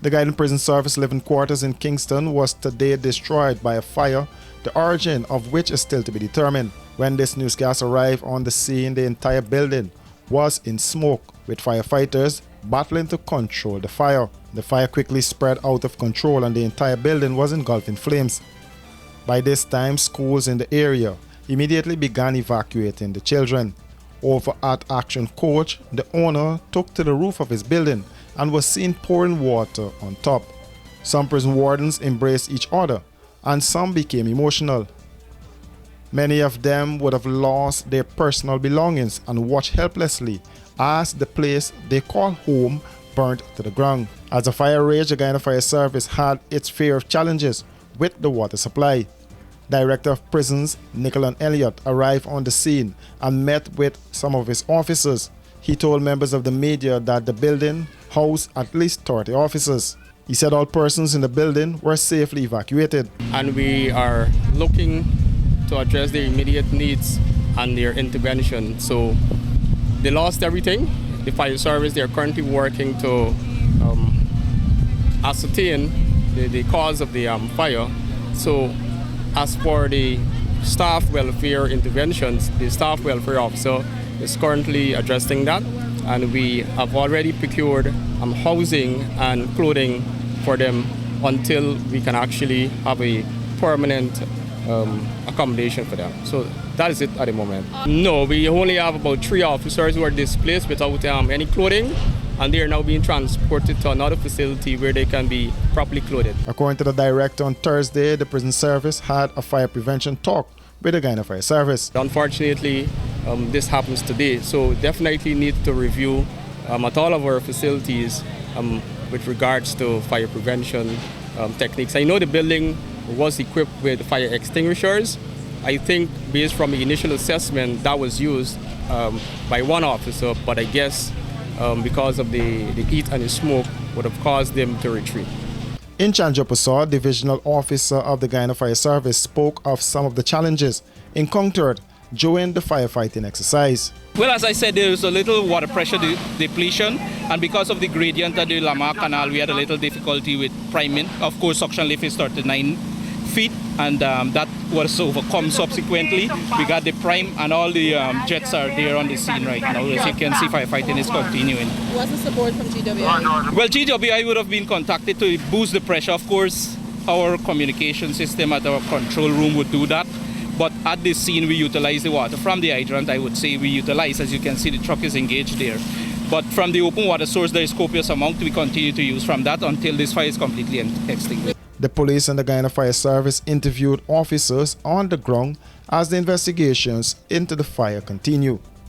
The Guiding Prison Service living quarters in Kingston was today destroyed by a fire, the origin of which is still to be determined. When this newscast arrived on the scene, the entire building was in smoke, with firefighters battling to control the fire. The fire quickly spread out of control and the entire building was engulfed in flames. By this time, schools in the area immediately began evacuating the children. Over at Action Coach, the owner took to the roof of his building and was seen pouring water on top. Some prison wardens embraced each other and some became emotional. Many of them would have lost their personal belongings and watched helplessly as the place they call home burnt to the ground. As the fire raged, the Guyana Fire Service had its fair of challenges with the water supply. Director of Prisons Nicholas Elliott arrived on the scene and met with some of his officers. He told members of the media that the building housed at least 30 officers. He said all persons in the building were safely evacuated. And we are looking to address their immediate needs and their intervention. So they lost everything. The fire service, they are currently working to ascertain the cause of the fire. So as for the staff welfare interventions, the staff welfare officer is currently addressing that, and we have already procured housing and clothing for them until we can actually have a permanent accommodation for them. So that is it at the moment. No, we only have about 3 officers who are displaced without any clothing, and they are now being transported to another facility where they can be properly clothed. According to the director, on Thursday, the prison service had a fire prevention talk with the Guyana Fire Service. Unfortunately, this happens today, so definitely need to review at all of our facilities with regards to fire prevention techniques. I know the building was equipped with fire extinguishers. I think based from the initial assessment that was used by one officer, but I guess because of the heat and the smoke would have caused them to retreat. In Chanjopasaw, divisional officer of the Guyana Fire Service spoke of some of the challenges encountered during the firefighting exercise. Well, as I said, there was a little water pressure depletion, and because of the gradient of the Lamar Canal, we had a little difficulty with priming. Of course, suction lift is 39 feet, and that was overcome subsequently. We got the prime, and all the jets are there on the scene right now. As you can see, firefighting is continuing. What's the support from GWI? Well, GWI would have been contacted to boost the pressure. Of course, our communication system at our control room would do that. But at this scene, we utilize the water from the hydrant. I would say we utilize, as you can see, the truck is engaged there. But from the open water source, there is copious amount we continue to use from that until this fire is completely extinguished. The police and the Guyana Fire Service interviewed officers on the ground as the investigations into the fire continue.